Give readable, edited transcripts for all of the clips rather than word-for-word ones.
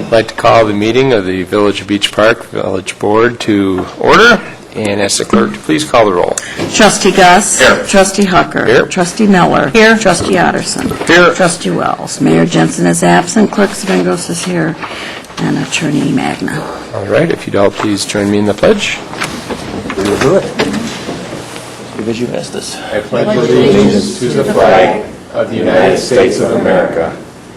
I'd like to call the meeting of the Village of Beach Park Village Board to order, and ask the clerk to please call the roll. Trustee Gus. Here. Trustee Hucker. Here. Trustee Miller. Here. Trustee Otterson. Here. Trustee Wells. Mayor Jensen is absent. Clerk Svengos is here. And Attorney Magna. All right, if you'd all please join me in the pledge. We will do it. Because you missed this. I pledge allegiance to the flag of the United States of America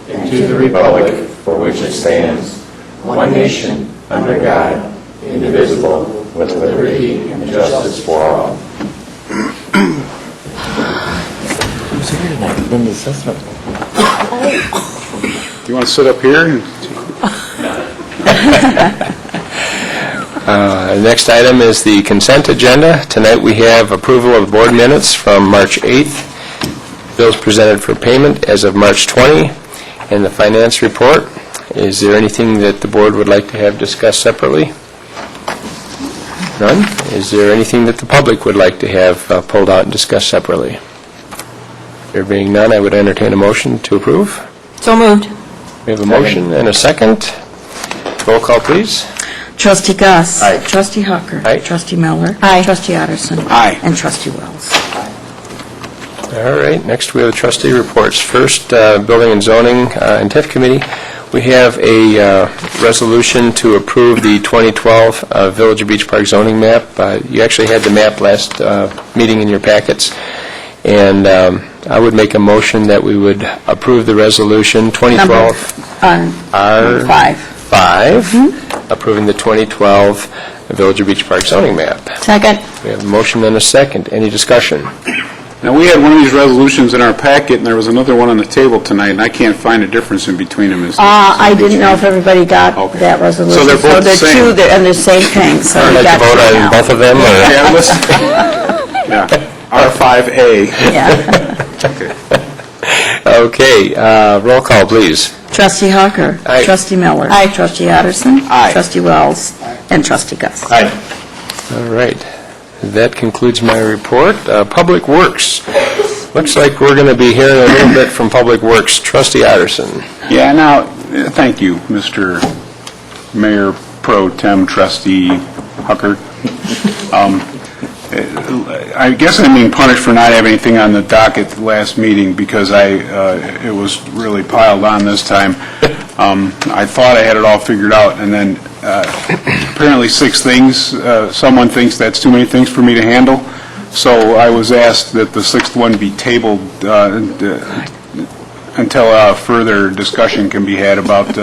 and to the republic for which it stands, one nation, under God, indivisible, with liberty and justice for all. Who's here tonight? Linda Sussman. Do you want to sit up here? Next item is the consent agenda. Tonight we have approval of board minutes from March 8th, bills presented for payment as of March 20, and the finance report. Is there anything that the board would like to have discussed separately? None? Is there anything that the public would like to have pulled out and discussed separately? There being none, I would entertain a motion to approve. So moved. We have a motion and a second. Roll call, please. Trustee Gus. Aye. Trustee Hucker. Aye. Trustee Miller. Aye. Trustee Otterson. Aye. And Trustee Wells. All right, next we have the trustee reports. First, Building and Zoning and TIF Committee. We have a resolution to approve the 2012 Village of Beach Park zoning map. You actually had the map last meeting in your packets, and I would make a motion that we would approve the resolution 2012 R5, approving the 2012 Village of Beach Park zoning map. Second. We have a motion and a second. Any discussion? Now, we had one of these resolutions in our packet, and there was another one on the table tonight, and I can't find a difference in between them. I didn't know if everybody got Okay. that resolution. So they're both the same. two, and they're same thing, so I'd we like got to vote two on now. both of them, or? Yeah, listen. Yeah, R5A. Yeah. Okay, roll call, please. Trustee Hucker. Aye. Trustee Miller. Aye. Trustee Otterson. Aye. Trustee Wells. And Trustee Gus. Aye. All right. That concludes my report. Public Works. Looks like we're going to be hearing a little bit from Public Works. Trustee Otterson. Yeah, now, thank you, Mr. Mayor Pro Tem Trustee Hucker. I guess I'm being punished for not having anything on the docket the last meeting because it was really piled on this time. I thought I had it all figured out, and then apparently 6 things. Someone thinks that's too many things for me to handle, so I was asked that the 6th one be tabled until further discussion can be had about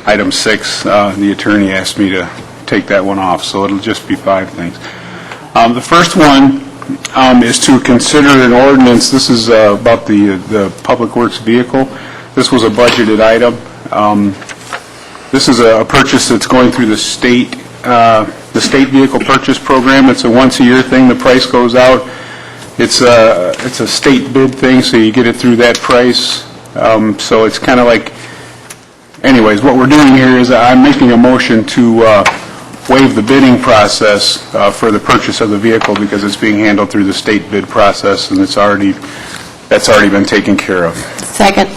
item 6. The attorney asked me to take that one off, so it'll just be 5 things. The first one is to consider an ordinance. This is about the Public Works vehicle. This was a budgeted item. This is a purchase that's going through the state vehicle purchase program. It's a once-a-year thing. The price goes out. It's a state bid thing, so you get it through that price. So it's kind of like, anyways, what we're doing here is I'm making a motion to waive the bidding process for the purchase of the vehicle because it's being handled through the state bid process, and that's already been taken care of. Second.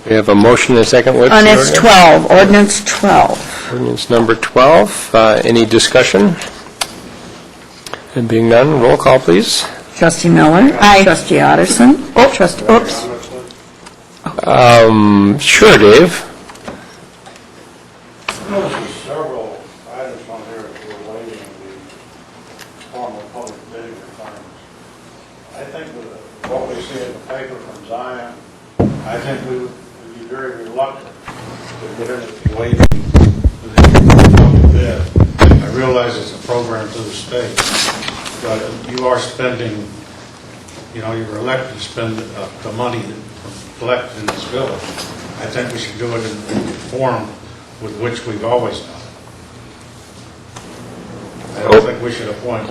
We have a motion and a second. What's the Ordinance ordinance? 12. Ordinance 12. Ordinance number 12. Any discussion? And being none, roll call, please. Trustee Miller. Aye. Trustee Otterson. Oops. Sure, Dave. There's several items on here that we're waiting the formal public bidding requirements. I think with what we see in the paper from Zion, I think we would be very reluctant to get into the waiting for the public bid. I realize it's a program through the state, but you are spending, you're elected to spend the money collected in this village. I think we should do it in the form with which we've always done it. I don't think we should appoint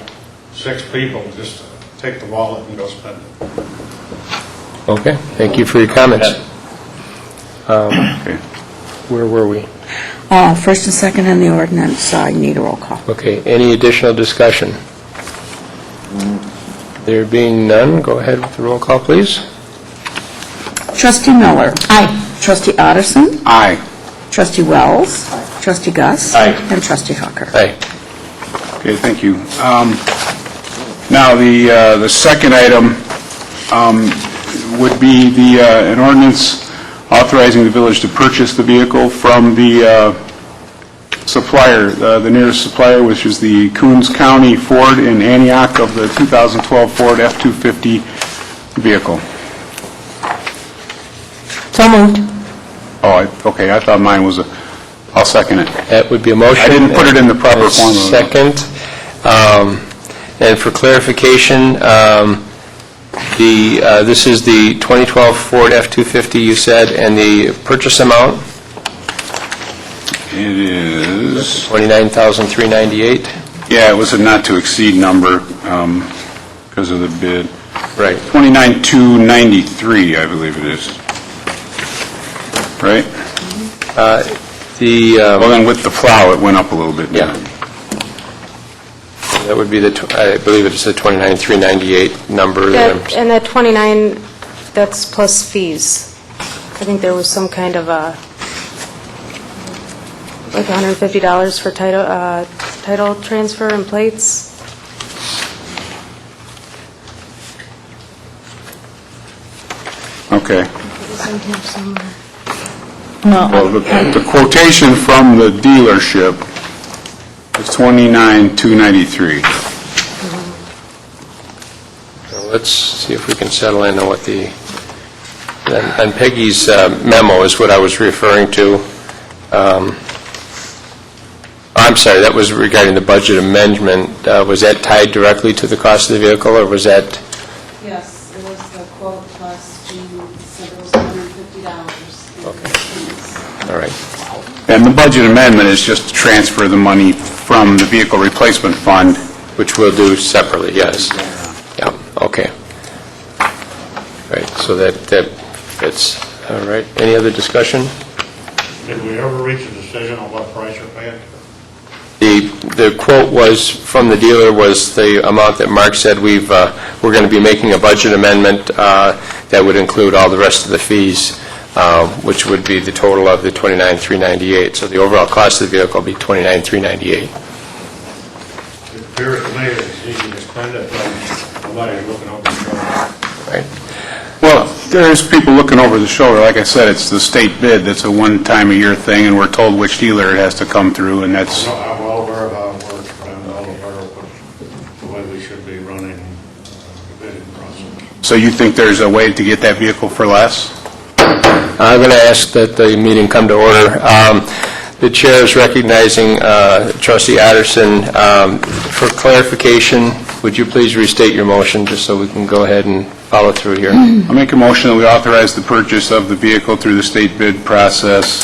6 people just to take the wallet and go spend it. Okay, thank you for your comments. Where were we? First and second in the ordinance, I need a roll call. Okay, any additional discussion? There being none, go ahead with the roll call, please. Trustee Miller. Aye. Trustee Otterson. Aye. Trustee Wells. Trustee Gus. Aye. And Trustee Hawker. Aye. Okay, thank you. Now, the second item would be an ordinance authorizing the village to purchase the vehicle from the supplier, the nearest supplier, which is the Coons County Ford in Antioch, of the 2012 Ford F-250 vehicle. So moved. Okay, I thought mine was I'll second it. That would be a motion. I didn't put it in the proper And a form. Second. And for clarification, this is the 2012 Ford F-250, you said, and the purchase amount, It is, $29,398? yeah, it was a not-to-exceed number because of the bid. Right. 29,293, I believe it is. Right? Well, then with the plow, it went up a little bit. Yeah. That would be I believe it's the 29,398 number. And that 29, that's plus fees. I think there was some kind of a, like $150 for title transfer and plates. Okay. It's in here somewhere. Well, the quotation from the dealership is 29,293. Let's see if we can settle in on what and Peggy's memo is what I was referring to. I'm sorry, that was regarding the budget amendment. Was that tied directly to the cost of the vehicle, or was that? Yes, it was the quote plus Jean said it was $150. Okay. All right. And the budget amendment is just to transfer the money from the vehicle replacement fund. Which we'll do separately, yes. Yeah, okay. Right, so that fits. All right, any other discussion? Did we ever reach a decision on what price you're paying? The quote was, from the dealer, was the amount that Mark said we're going to be making a budget amendment that would include all the rest of the fees, which would be the total of the $29,398. So the overall cost of the vehicle will be $29,398. It appears to me that it's easy to spend it, but nobody's looking over the shoulder. Right? Well, there's people looking over the shoulder. Like I said, it's the state bid that's a one-time-a-year thing, and we're told which dealer it has to come through, and that's... No, I'm well aware of how it works, but I'm well aware of the way we should be running the bidding process. So you think there's a way to get that vehicle for less? I'm going to ask that the meeting come to order. The chair is recognizing Trustee Otterson. For clarification, would you please restate your motion, just so we can go ahead and follow through here? I'll make a motion that we authorize the purchase of the vehicle through the state bid process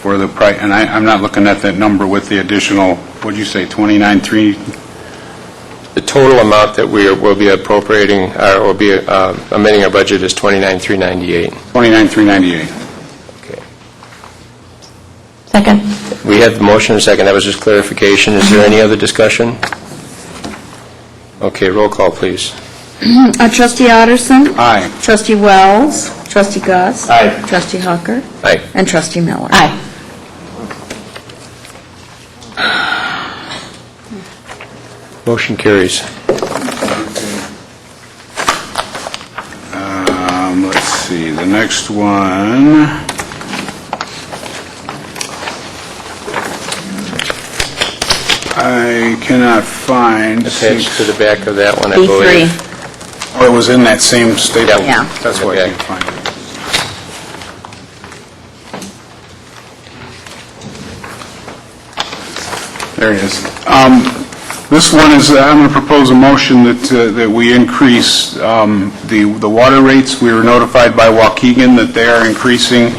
for the price, and I'm not looking at that number with the additional, what'd you say, 29,300? The total amount that will be appropriating, or will be amending our budget is $29,398. 29,398. Okay. Second. We have the motion and a second. That was just clarification. Is there any other discussion? Okay, roll call, please. Trustee Otterson. Aye. Trustee Wells. Trustee Gus. Aye. Trustee Hawker. Aye. And Trustee Miller. Aye. Motion carries. Let's see, the next one... I cannot find... Attached to the back of that one, I B3. believe. Oh, it was in that same staple? Yeah. That's why I Okay. can't find it. There it is. This one is, I'm going to propose a motion that we increase the water rates. We were notified by Waukegan that they are increasing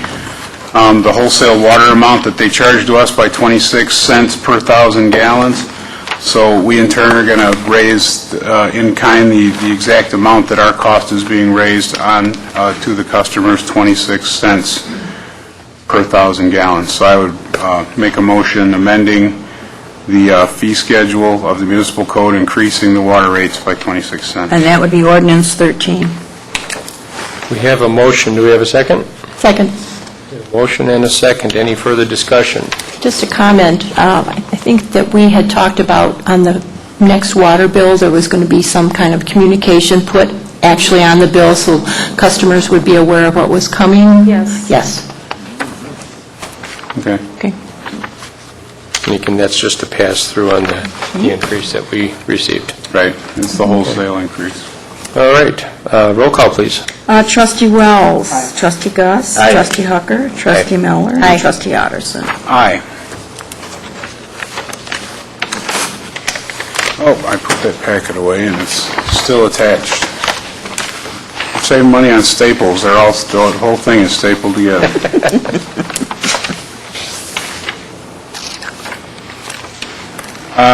the wholesale water amount that they charge to us by 26 cents per 1,000 gallons. So we in turn are going to raise in kind the exact amount that our cost is being raised on to the customers, 26 cents per 1,000 gallons. So I would make a motion amending the fee schedule of the municipal code, increasing the water rates by 26 cents. And that would be ordinance 13. We have a motion. Do we have a second? Second. Motion and a second. Any further discussion? Just a comment. I think that we had talked about on the next water bill, there was going to be some kind of communication put actually on the bill so customers would be aware of what was coming? Yes. Yes. Okay. Okay. That's just a pass-through on the increase that we received. Right, it's the wholesale increase. All right. Roll call, please. Trustee Wells. Trustee Gus. Aye. Trustee Hucker. Trustee Miller. Aye. And Trustee Otterston. Aye. Oh, I put that packet away and it's still attached. Save money on staples, they're all, the whole thing is stapled together.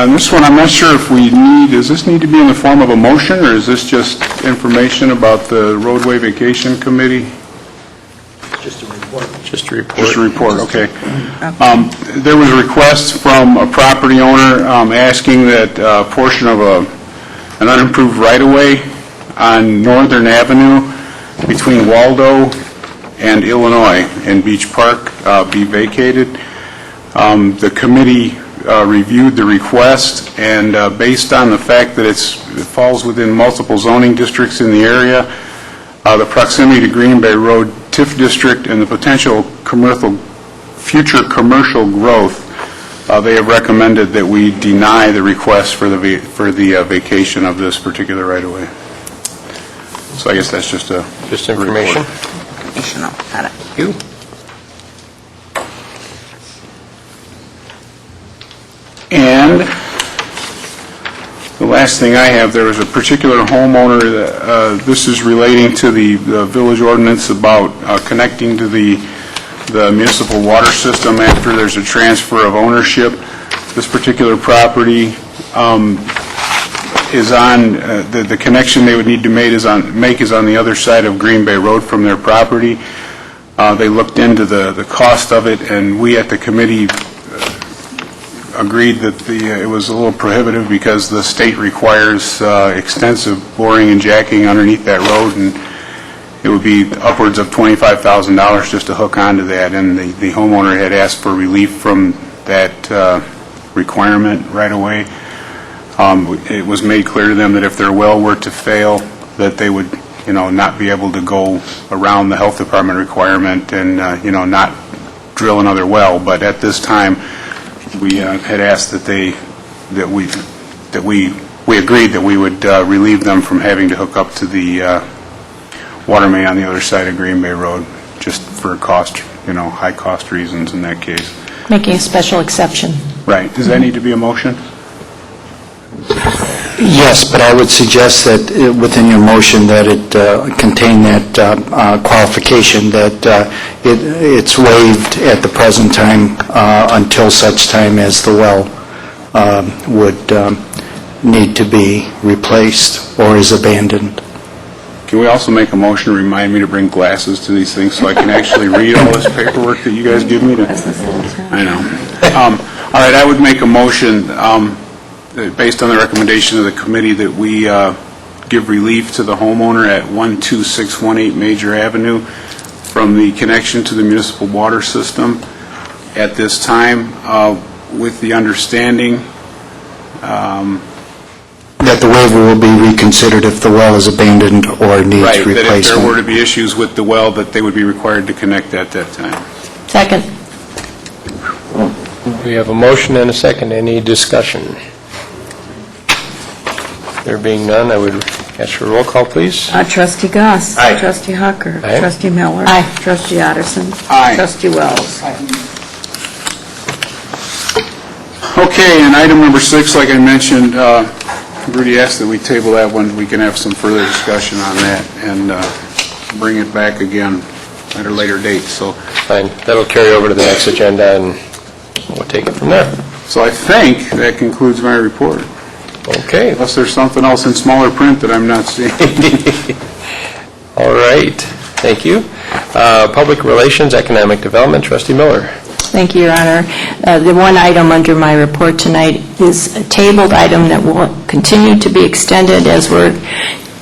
This one, I'm not sure if we need, does this need to be in the form of a motion, or is this just information about the roadway vacation committee? Just a report. Just a report, okay. There was a request from a property owner asking that a portion of an unimproved right-of-way on Northern Avenue between Waldo and Illinois in Beach Park be vacated. The committee reviewed the request, and based on the fact that it falls within multiple zoning districts in the area, the proximity to Green Bay Road TIF district, and the potential future commercial growth, they have recommended that we deny the request for the vacation of this particular right-of-way. So I guess that's just a Just information. Additional. Got it. Thank you. And the last thing I have, there was a particular homeowner, that, this is relating to the village ordinance about connecting to the municipal water system after there's a transfer of ownership. This particular property is on, the connection they would need to make is on the other side of Green Bay Road from their property. They looked into the cost of it, and we at the committee agreed that it was a little prohibitive because the state requires extensive boring and jacking underneath that road, and it would be upwards of $25,000 just to hook onto that, and the homeowner had asked for relief from that requirement right away. It was made clear to them that if their well were to fail, that they would, not be able to go around the health department requirement and, not drill another well. But at this time, we had asked that we agreed that we would relieve them from having to hook up to the water main on the other side of Green Bay Road, just for cost, high cost reasons in that case. Making a special exception. Right. Does that need to be a motion? Yes, but I would suggest that within your motion that it contain that qualification that it's waived at the present time until such time as the well would need to be replaced or is abandoned. Can we also make a motion to remind me to bring glasses to these things so I can actually read all this paperwork that you guys give me? I know. All right, I would make a motion based on the recommendation of the committee that we give relief to the homeowner at 12618 Major Avenue from the connection to the municipal water system at this time, with the understanding That the waiver will be reconsidered if the well is abandoned or needs right, that if there replacement. were to be issues with the well, that they would be required to connect at that time. Second. We have a motion and a second. Any discussion? There being none, I would ask for a roll call, please. Trustee Gus. Aye. Trustee Hucker. Aye. Trustee Miller. Aye. Trustee Otterston. Aye. Trustee Wells. Okay, and item number 6, like I mentioned, Rudy asked that we table that one. We can have some further discussion on that and bring it back again at a later date. So Fine. That'll carry over to the next agenda, and we'll take it from there. I think that concludes my report. Okay. Unless there's something else in smaller print that I'm not seeing. All right. Thank you. Public Relations, Economic Development, Trustee Miller. Thank you, Your Honor. The one item under my report tonight is a tabled item that will continue to be extended as we're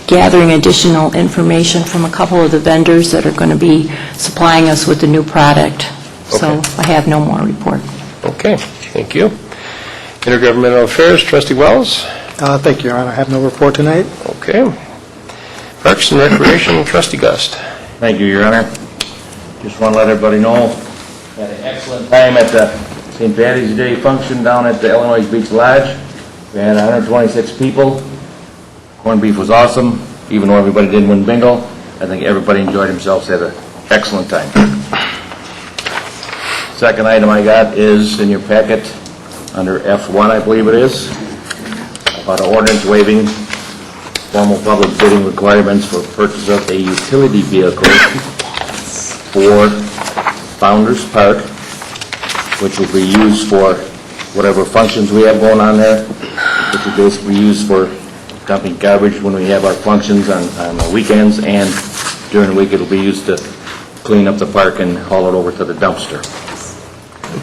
gathering additional information from a couple of the vendors that are going to be supplying us with the new product. So Okay. I have no more report. Okay, thank you. Intergovernmental Affairs, Trustee Wells? Thank you, Your Honor. I have no report tonight. Okay. Parks and Recreation, Trustee Gust? Thank you, Your Honor. Just want to let everybody know, had an excellent time at the St. Patty's Day function down at the Illinois Beach Lodge. We had 126 people. Corned beef was awesome, even though everybody didn't win bingo. I think everybody enjoyed themselves, had an excellent time. Second item I got is in your packet, under F1, I believe it is, about an ordinance waiving formal public bidding requirements for purchase of a utility vehicle for Founders Park, which will be used for whatever functions we have going on there, which will basically be used for dumping garbage when we have our functions on the weekends, and during the week it'll be used to clean up the park and haul it over to the dumpster.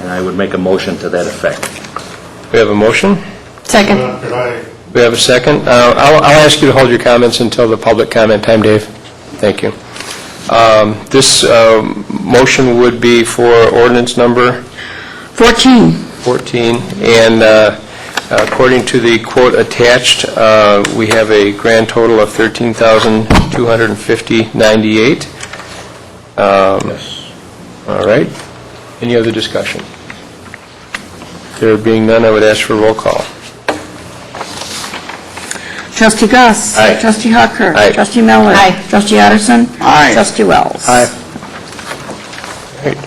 And I would make a motion to that effect. We have a motion? Second. Could I, We have a second. I'll ask you to hold your comments until the public comment time, Dave. Thank you. This motion would be for ordinance number 14. 14, and according to the quote attached, we have a grand total of $13,250.98. Yes. All right. Any other discussion? There being none, I would ask for a roll call. Trustee Gus. Aye. Trustee Hucker. Aye. Trustee Miller. Aye. Trustee Otterston. Aye. Trustee Wells. Aye. All right.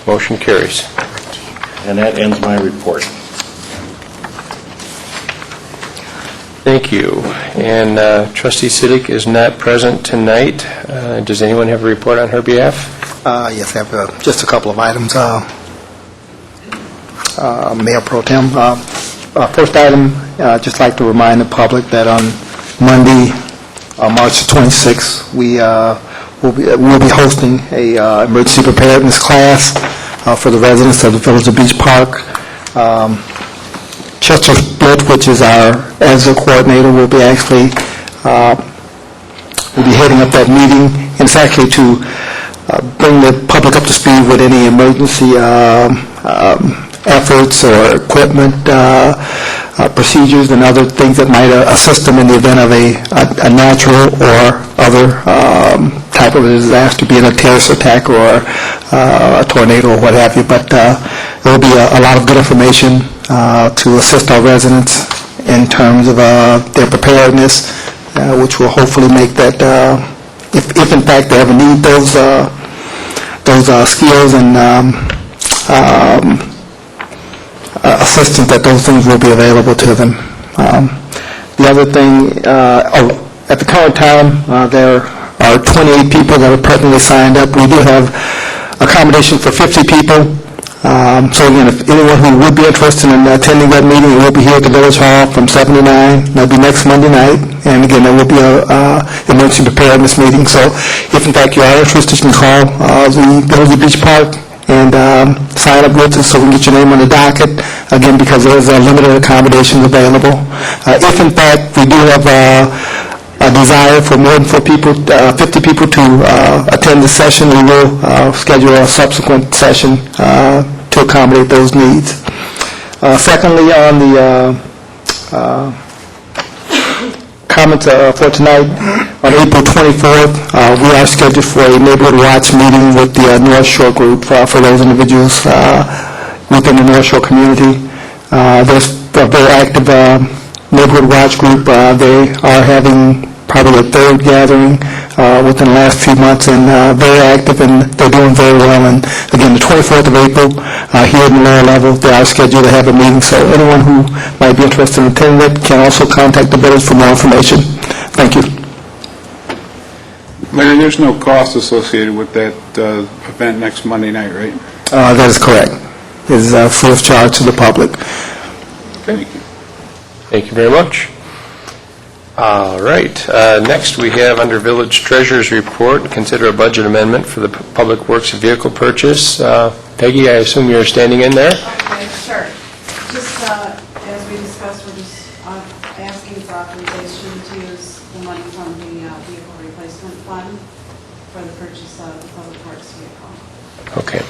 Motion carries. And that ends my report. Thank you. And Trustee Siddiq is not present tonight. Does anyone have a report on her behalf? Yes, I have just a couple of items. Mayor Pro Tem, first item, I'd just like to remind the public that on Monday, March 26th, we'll be hosting a emergency preparedness class for the residents of the Village of Beach Park. Chester Split, which is our ESER coordinator, will be actually we'll be heading up that meeting. And it's actually to bring the public up to speed with any emergency efforts or equipment, procedures, and other things that might assist them in the event of a natural or other type of disaster, be it a terrorist attack or a tornado or what have you. But there will be a lot of good information to assist our residents in terms of their preparedness, which will hopefully make that, if in fact they ever need those skills and assistance, that those things will be available to them. The other thing, at the current time, there are 28 people that are presently signed up. We do have accommodation for 50 people. So again, if anyone who would be interested in attending that meeting, it will be here at the Village Hall from 7 to 9. That'll be next Monday night. And again, there will be a emergency preparedness meeting. So if in fact you are interested, you can call the Village of Beach Park and sign up with us so we can get your name on the docket, again, because there's limited accommodations available. If in fact we do have a desire for more than 50 people to attend the session, we will schedule a subsequent session to accommodate those needs. Secondly, on the comments for tonight, on April 24th, we are scheduled for a neighborhood watch meeting with the North Shore group for those individuals within the North Shore community. There's a very active neighborhood watch group. They are having probably a third gathering within the last few months, and very active, and they're doing very well. And again, the 24th of April, here in the lower level, they are scheduled to have a meeting. So anyone who might be interested in attending it can also contact the village for more information. Thank you. Larry, there's no cost associated with that event next Monday night, right? That is correct. It is free of charge to the public. Thank you. Thank you very much. All right. Next, we have under Village Treasurer's Report, consider a budget amendment for the Public Works vehicle purchase. Peggy, I assume you're standing in there? Okay, sure. Just as we discussed, we're just asking for authorization to use the money from the Okay.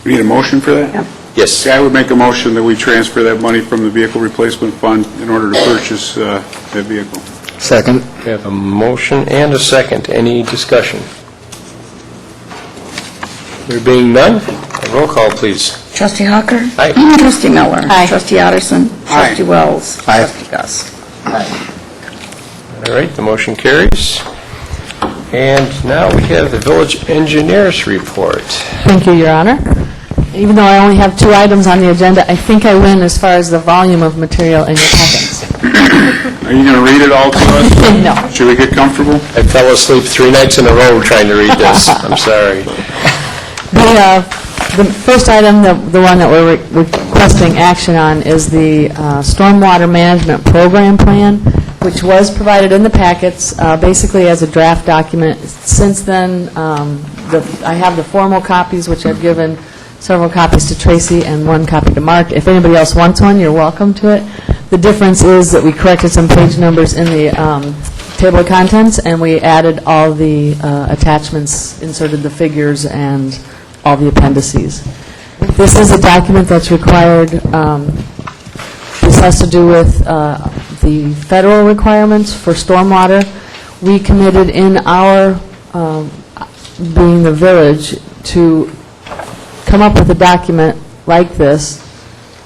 We need a motion for that? Yes. Okay, I would make a motion that we transfer that money from the Vehicle Replacement Fund in order to purchase that vehicle. Second. We have a motion and a second. Any discussion? There being none, a roll call, please. Trustee Hawker? Aye. Trustee Miller? Aye. Trustee Otterston? Aye. Trustee Wells? Aye. Trustee Gus? All right, the motion carries. And now we have the village engineer's report. Thank you, Your Honor. Even though I only have 2 items on the agenda, I think I win as far as the volume of material in your packets. Are you going to read it all to us? No. Should we get comfortable? I fell asleep 3 nights in a row trying to read this. I'm sorry. The first item, the one that we're requesting action on, is the Stormwater Management Program Plan, which was provided in the packets, basically as a draft document. Since then, I have the formal copies, which I've given several copies to Tracy and 1 copy to Mark. If anybody else wants one, you're welcome to it. The difference is that we corrected some page numbers in the table of contents, and we added all the attachments, inserted the figures, and all the appendices. This is a document that's required. This has to do with the federal requirements for stormwater. We committed in our, being the village, to come up with a document like this.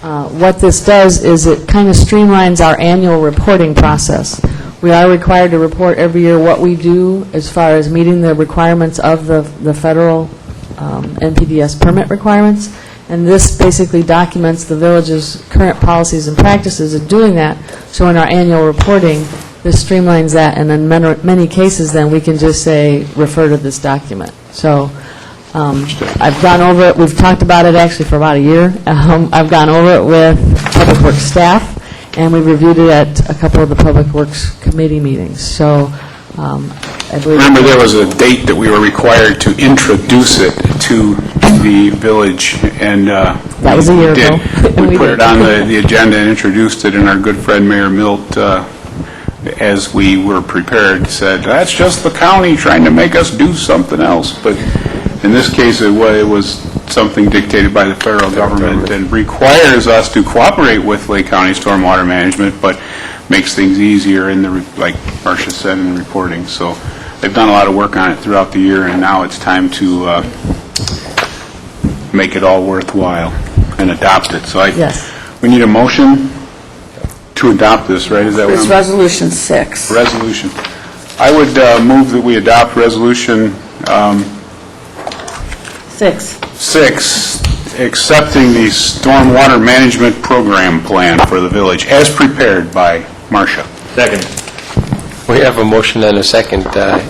What this does is it kind of streamlines our annual reporting process. We are required to report every year what we do as far as meeting the requirements of the federal NPDES permit requirements, and this basically documents the village's current policies and practices of doing that. So in our annual reporting, this streamlines that, and in many cases then we can just say, refer to this document. So I've gone over it, we've talked about it actually for about a year. I've gone over it with Public Works staff, and we reviewed it at a couple of the Public Works committee meetings. So I believe... Remember, there was a date that we were required to introduce it to the village, and that was a year ago. We put it on the agenda and introduced it, and our good friend Mayor Milt, as we were prepared, said, that's just the county trying to make us do something else. But in this case, it was something dictated by the federal government and requires us to cooperate with Lake County Stormwater Management, but makes things easier in the, like Marcia said, in reporting. So they've done a lot of work on it throughout the year, and now it's time to make it all worthwhile and adopt it. So Yes. we need a motion to adopt this, right? Is that what It's I'm... Resolution 6. Resolution. I would move that we adopt Resolution 6, accepting the Stormwater Management Program Plan for the village, as prepared by Marcia. Second. We have a motion and a second.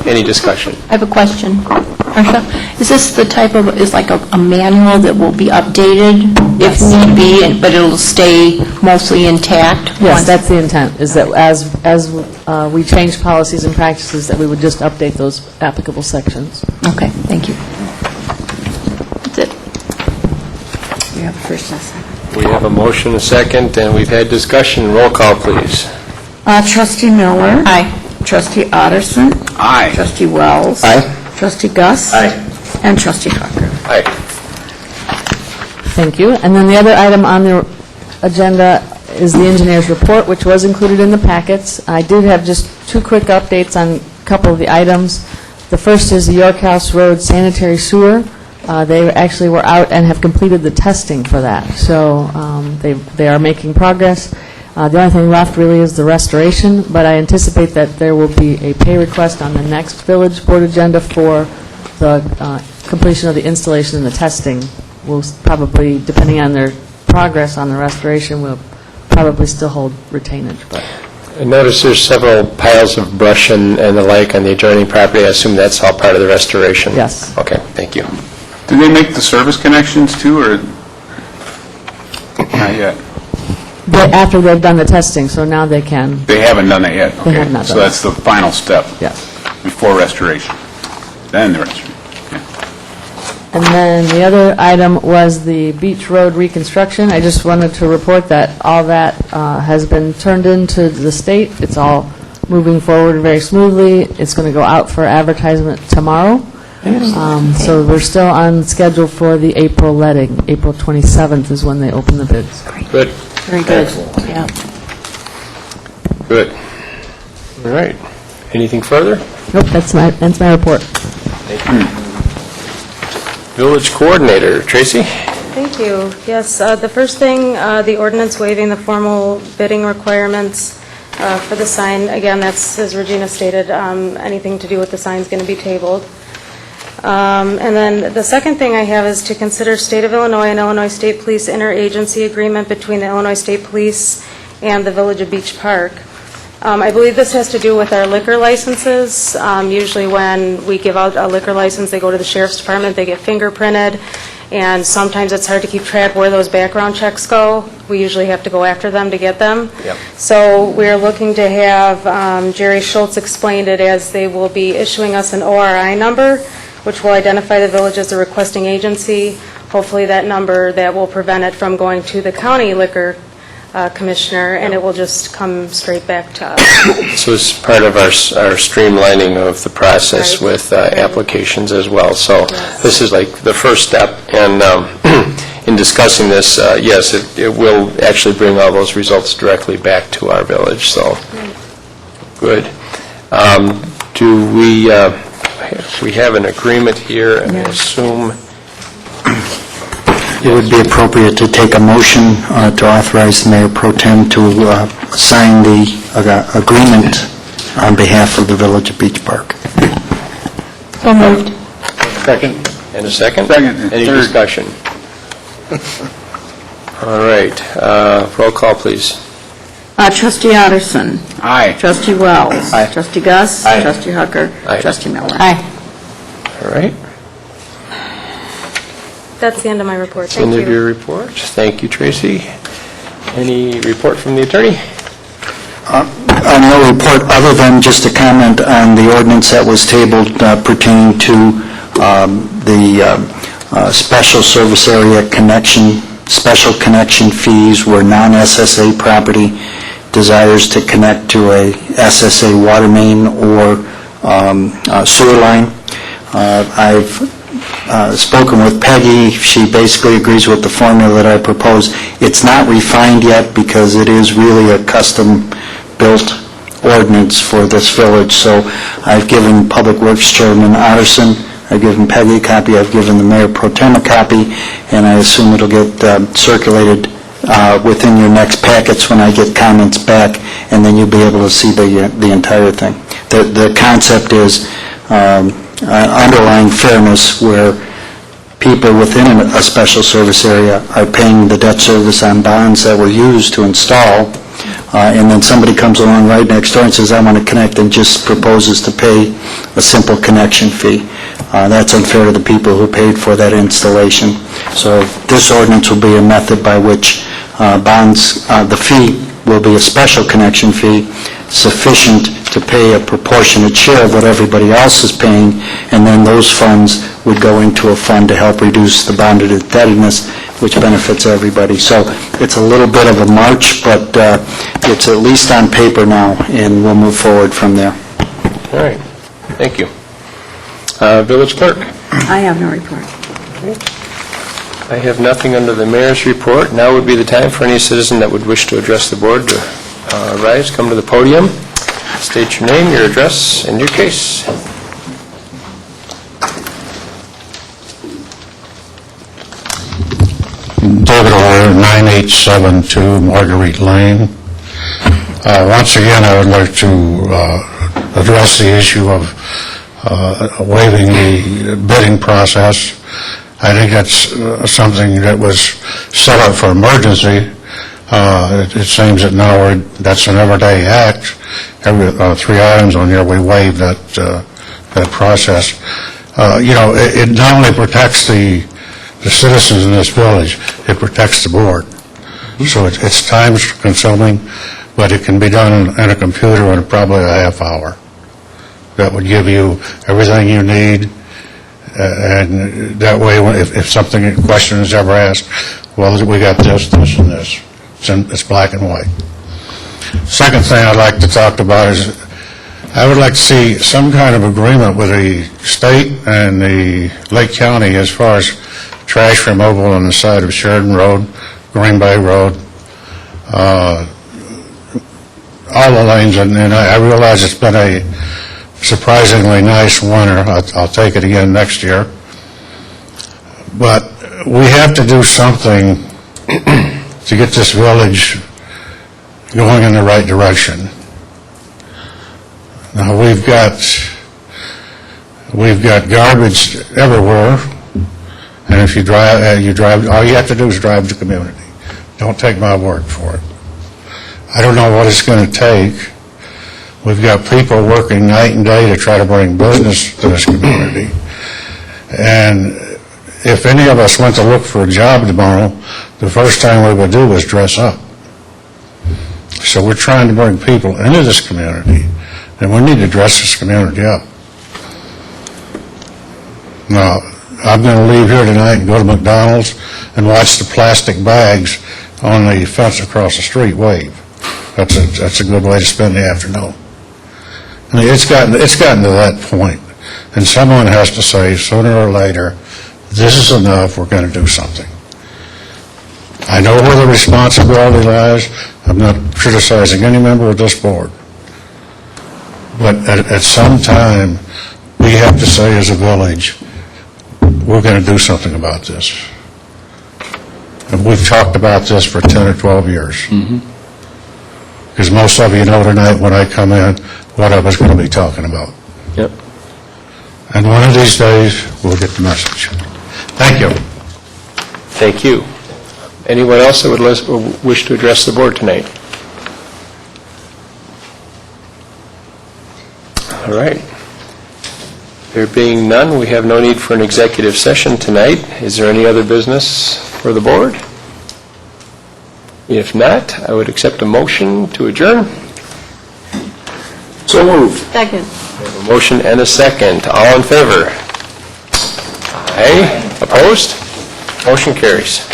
Any discussion? I have a question. Marcia, is this the type of, is like a manual that will be updated if need be, but it'll stay mostly intact? Yes, once- that's the intent, is that as we change policies and practices, that we would just update those applicable sections. Okay, thank you. That's it. We have a first and a second. We have a motion, a second, and we've had discussion. Roll call, please. Trustee Miller? Aye. Trustee Otterston? Aye. Trustee Wells? Aye. Trustee Gus? Aye. And Trustee Hawker. Aye. Thank you. And then the other item on the agenda is the engineer's report, which was included in the packets. I did have just 2 quick updates on a couple of the items. The first is the York House Road sanitary sewer. They actually were out and have completed the testing for that. So they are making progress. The only thing left really is the restoration, but I anticipate that there will be a pay request on the next village board agenda for the completion of the installation and the testing. We'll probably, depending on their progress on the restoration, we'll probably still hold retainage. But I notice there's several piles of brush and the like on the adjoining property. I assume that's all part of the restoration? Yes. Okay, thank you. Do they make the service connections too, or not yet? after they've done the testing, so now they can, They haven't done that yet? They Okay. have not So done that's the final step yes. before restoration? Then the restoration. And then the other item was the Beach Road reconstruction. I just wanted to report that all that has been turned into the state. It's all moving forward very smoothly. It's going to go out for advertisement tomorrow. So we're still on schedule for the April letting. April 27th is when they open the bids. Good. Very good. Yeah. Good. All right. Anything further? Nope, that's my report. Village Coordinator, Tracy? Thank you. Yes, the first thing, the ordinance waiving the formal bidding requirements for the sign. Again, that's, as Regina stated, anything to do with the sign is going to be tabled. And then the second thing I have is to consider State of Illinois and Illinois State Police interagency agreement between the Illinois State Police and the Village of Beach Park. I believe this has to do with our liquor licenses. Usually when we give out a liquor license, they go to the Sheriff's Department, they get fingerprinted, and sometimes it's hard to keep track where those background checks go. We usually have to go after them to get them. Yep. So we're looking to have, Jerry Schultz explained it as they will be issuing us an ORI number, which will identify the village as a requesting agency. Hopefully that number that will prevent it from going to the county liquor commissioner, and it will just come straight back to us. So it's part of our streamlining of the process Right. with applications as well. So this is like the first step, and in discussing this, yes, it will actually bring all those results directly back to our village, so good. Do we have an agreement here, and I assume... It would be appropriate to take a motion to authorize the Mayor Pro Tem to sign the agreement on behalf of the Village of Beach Park. So moved. Second. And a second? Second. Any Third. discussion? All right, roll call, please. Trustee Otterston. Aye. Trustee Wells. Aye. Trustee Gus. Aye. Trustee Hucker. Aye. Trustee Miller. Aye. All right. That's the end of my report. End Thank of you. your report. Thank you, Tracy. Any report from the attorney? No report, other than just a comment on the ordinance that was tabled pertaining to the special service area connection, special connection fees where non-SSA property desires to connect to a SSA water main or sewer line. I've spoken with Peggy. She basically agrees with the formula that I propose. It's not refined yet because it is really a custom-built ordinance for this village. So I've given Public Works Chairman Otterston, I've given Peggy a copy, I've given the Mayor Pro Tem a copy, and I assume it'll get circulated within your next packets when I get comments back, and then you'll be able to see the entire thing. The concept is underlying fairness where people within a special service area are paying the debt service on bonds that were used to install, and then somebody comes along right next door and says, I want to connect, and just proposes to pay a simple connection fee. That's unfair to the people who paid for that installation. So this ordinance will be a method by which the fee will be a special connection fee sufficient to pay a proportionate share of what everybody else is paying, and then those funds would go into a fund to help reduce the bonded indebtedness, which benefits everybody. So it's a little bit of a march, but it's at least on paper now, and we'll move forward from there. All right, thank you. Village Clerk? I have no report. I have nothing under the mayor's report. Now would be the time for any citizen that would wish to address the board to rise, come to the podium, state your name, your address, and your case. David Orr, 9872 Marguerite Lane. Once again, I would like to address the issue of waiving the bidding process. I think that's something that was set up for emergency. It seems that now that's an everyday act. Every 3 items on here, we waive that process. It not only protects the citizens in this village, it protects the board. So it's time-consuming, but it can be done in a computer in probably a half hour. That would give you everything you need, and that way, if something, question is ever asked, well, we got this, this, and this. It's black and white. Second thing I'd like to talk about is I would like to see some kind of agreement with the state and the Lake County as far as trash removal on the side of Sheridan Road, Green Bay Road, all the lanes, and I realize it's been a surprisingly nice winter. I'll take it again next year. But we have to do something to get this village going in the right direction. Now, we've got garbage everywhere, and if you drive, all you have to do is drive the community. Don't take my word for it. I don't know what it's going to take. We've got people working night and day to try to bring business to this community. And if any of us went to look for a job tomorrow, the first thing we would do is dress up. So we're trying to bring people into this community, and we need to dress this community up. Now, I'm going to leave here tonight and go to McDonald's and watch the plastic bags on the fence across the street wave. That's a good way to spend the afternoon. I mean, it's gotten to that point, and someone has to say sooner or later, this is enough, we're going to do something. I know where the responsibility lies. I'm not criticizing any member of this board. But at some time, we have to say as a village, we're going to do something about this. And we've talked about this for 10 or 12 years. Because most of you know tonight when I come in what I was going to be talking about. Yep. And one of these days, we'll get the message. Thank you. Thank you. Anyone else that would wish to address the board tonight? All right. There being none, we have no need for an executive session tonight. Is there any other business for the board? If not, I would accept a motion to adjourn. So moved. Second. We have a motion and a second. All in favor? Aye. Opposed? Motion carries.